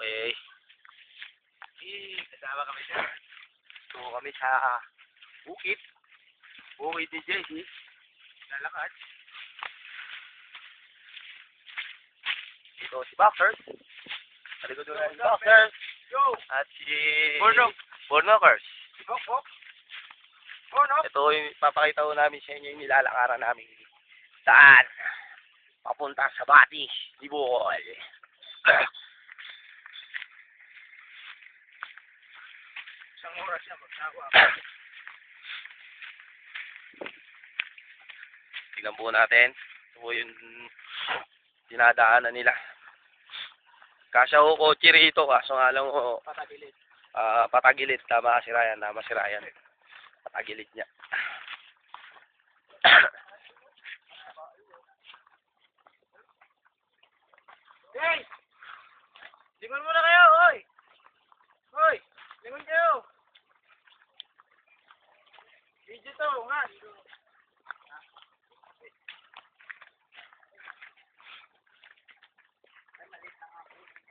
Okay. Kasama kami dyan. So kami sa bukid. Bukid ni JC. Lalakad. Dito si Boxers. Talikod doon si Boxers. Yo! At si Bornokers. Bornokers. Bok. Bornok. Ito yung papakita ko namin sa inyo yung nilalakaran namin. Saan? Papunta sa Batis, Libol. Isang oras na magsawa. Tignan po natin. Ito po yung dinadaanan nila. Kasya ko kotse rito, kaso nga lang ko Patagilid. patagilid. Tama si Ryan, patagilid niya. Hey! Lingon muna kayo, hoy! Hoy! Lingon kayo! Video to, nga!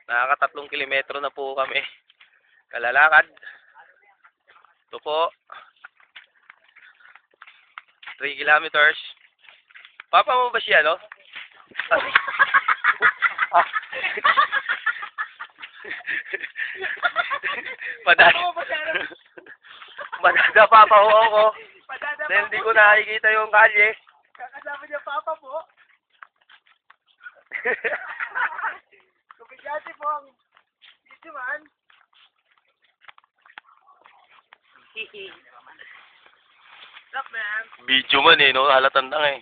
Nakaka-3 kilometro na po kami. Kalalakad. Ito po. 3 kilometers. Papa mo ba siya, no? Madada papa ho ako. Dahil hindi ko nakikita yung kalye. Kakasama niya papa po. Kumidyate po ang video man. Stop, man. Video man eh, no? Halatan lang eh.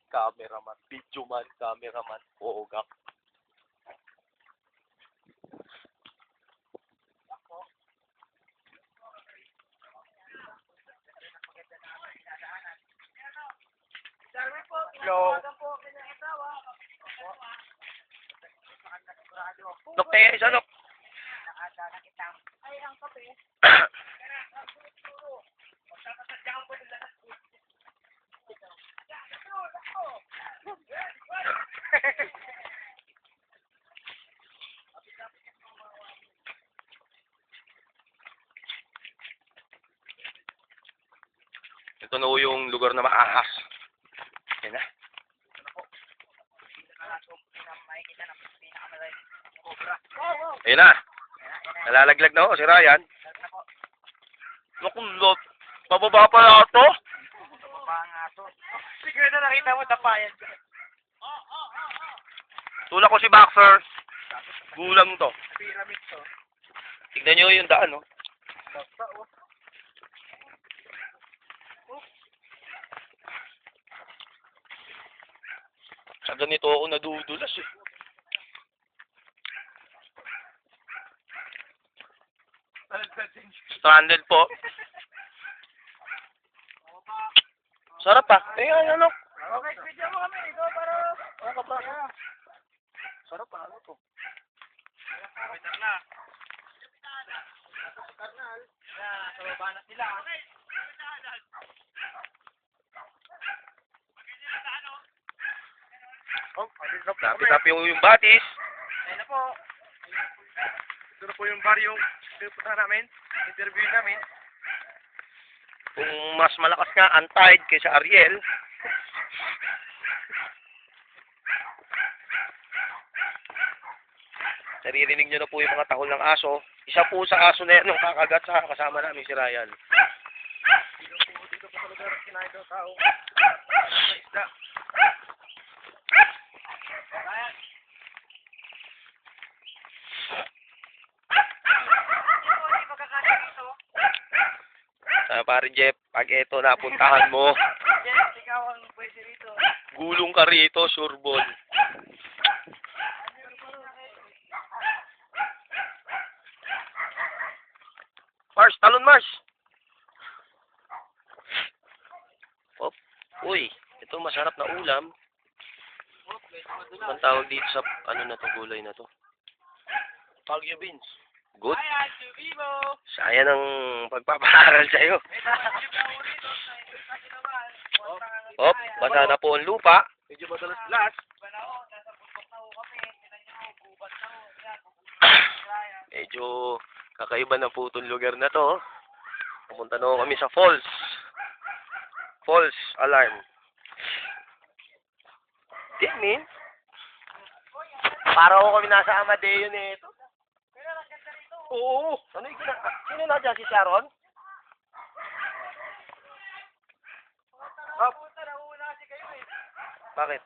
Cameraman. Video man, cameraman. Oo, gak. Darwin po, Hello. kinakawagan po kanyang asawa. Nok, tayo isa, nok. Ay, ang kape. Ito na po yung lugar na maahas. Yan na. Ayun na. Nalalaglag na ako si Ryan. Naku, lot. Pababa pa na ito. Siguro na nakita mo, tapayan. Tulak ko si Boxer. Gulang to. Pyramid to. Tignan nyo yung daan, no? Basta, oh. Sa ganito ako nadudulas, eh. Stranded po. Sarap pa. Ano? Okay, video mo kami. Ikaw para... Ano pa? Sarap pa. Ano to? Kapitan na. Karnal. Sa baba na sila. Tapi-tapi yung batis. Ayun na po. Ito na po yung baryo. Pinupunta namin. Interview namin. Kung mas malakas nga ang tide kaysa Ariel. Naririnig nyo na po yung mga tahol ng aso. Isa po sa aso na yan yung kakagat sa kasama namin si Ryan. Dito po sa lugar kinain ng tao. Isda. Pare Jeff, pag ito napuntahan mo, Yes, ikaw ang pwede rito. gulong ka rito, sureball. Mars, talon Mars. Oh, uy, ito masarap na ulam. Ang tawag dito sa ano na to, gulay na to? Baguio beans. Good. Ayan, Vivo. Sayang ang pagpapaaral sa'yo. Op, basa na po ang lupa. Medyo madalas-las. Medyo kakaiba na po itong lugar na to. Pumunta na ako kami sa falls. Falls alarm. Tingin. Para ako kami nasa Amadeo nito. Oo. Ano yung sino na dyan? Si Sharon? Up. Bakit?